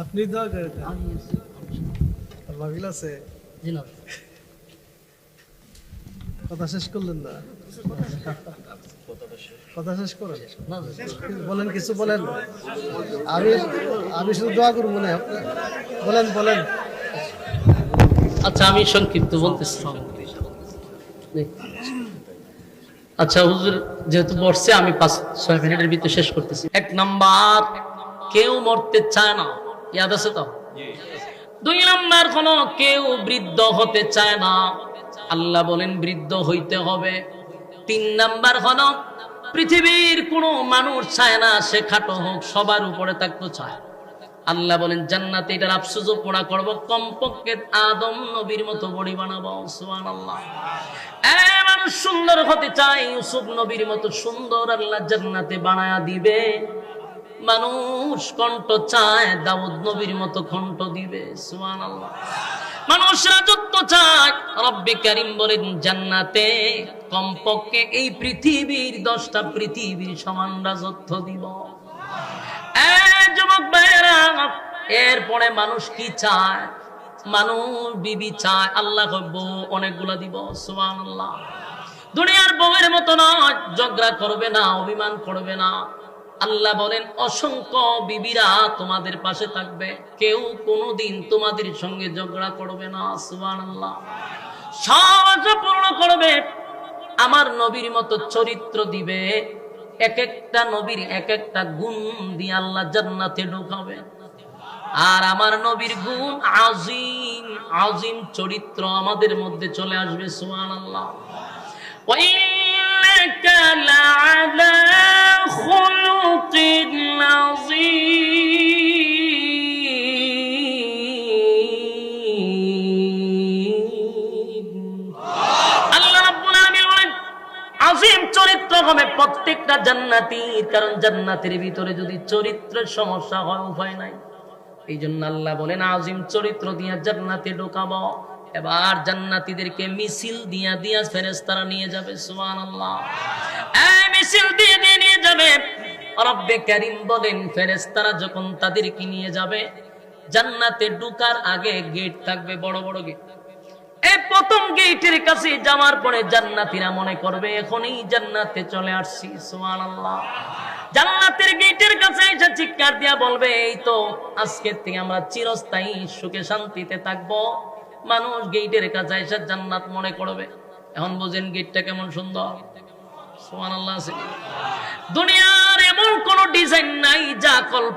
আপনি দোয়া করেন ভাবিল আছে জি না কথা শেষ করলেন না কথা শেষ করেন বলেন কিছু বলেন আমি আমি শুধু দোয়া করবো না বলেন বলেন আচ্ছা আমি সংক্ষিপ্ত বলতেছি আচ্ছা হুজুর যেহেতু বসছে আমি 5-6 মিনিটের ভিতরে শেষ করতেছি। 1 নাম্বার কেউ মরতে চায় না, ইয়াদ আছে তো? 2 নাম্বার হলো কেউ বৃদ্ধ হতে চায় না, আল্লাহ বলেন বৃদ্ধ হইতে হবে। 3 নাম্বার হলো পৃথিবীর কোনো মানুষ চায় না সে খাটো হোক, সবার উপরে থাকতে চায়। আল্লাহ বলেন জান্নাতে এটার আফসোস পোড়া করব, কমপক্ষে আদম নবীর মতো বডি বানাবো। সুবহানাল্লাহ। মানুষ সুন্দর হতে চায়, ইউসুফ নবীর মতো সুন্দর আল্লাহ জান্নাতে বানায়া দিবে। মানুষ কণ্ঠ চায়, দাউদ নবীর মতো কণ্ঠ দিবে। সুবহানাল্লাহ। মানুষ রাজত্ব চায়, রব্বে কারীম বলেন জান্নাতে কমপক্ষে এই পৃথিবীর 10টা পৃথিবীর সমান রাজত্ব দিব। যুবক ভাইয়েরা, এরপরে মানুষ কি চায়? মানুষ বিবি চায়, আল্লাহ বউ অনেকগুলা দিব। সুবহানাল্লাহ। দুনিয়ার বউয়ের মতো নয়, ঝগড়া করবে না, অভিমান করবে না। আল্লাহ বলেন অসংখ্য বিবিরা তোমাদের পাশে থাকবে, কেউ কোনোদিন তোমাদের সঙ্গে ঝগড়া করবে না। সুবহানাল্লাহ। সব পূর্ণ করবে, আমার নবীর মতো চরিত্র দিবে। এক একটা নবীর এক একটা গুণ দিয়ে আল্লাহ জান্নাতে ঢোকাবে। আর আমার নবীর গুণ আজিম, আজিম চরিত্র আমাদের মধ্যে চলে আসবে। সুবহানাল্লাহ। ওয়া ইন্নাকা লাআলা খুলুকিন আযীম। আল্লাহ রাব্বুল আলামিন বলেন আজিম চরিত্র হবে প্রত্যেকটা জান্নাতীর, কারণ জান্নাতের ভিতরে যদি চরিত্রের সমস্যা হয় উপায় নাই। এই জন্য আল্লাহ বলেন আজিম চরিত্র দিয়া জান্নাতে ঢোকাবো। এবার জান্নাতীদেরকে মিছিল দিয়া দিয়া ফেরেশতারা নিয়ে যাবে। সুবহানাল্লাহ। এই মিছিল দিয়ে দিয়ে নিয়ে যাবে। রব্বে কারীম বলেন ফেরেশতারা যখন তাদেরকে নিয়ে যাবে, জান্নাতে ঢোকার আগে গেট থাকবে, বড় বড় গেট। এই প্রথম গেটের কাছে যাওয়ার পরে জান্নাতীরা মনে করবে এখনই জান্নাতে চলে আসছি। সুবহানাল্লাহ। জান্নাতের গেটের কাছে এসে চিৎকার দিয়া বলবে এই তো আজকের থেকে আমরা চিরস্থায়ী সুখে শান্তিতে থাকবো। মানুষ গেটের কাছে এসে জান্নাত মনে করবে। এখন বুঝেন গেটটা কেমন সুন্দর। সুবহানাল্লাহ। দুনিয়ার এমন কোন ডিজাইন নাই যা কল্পনা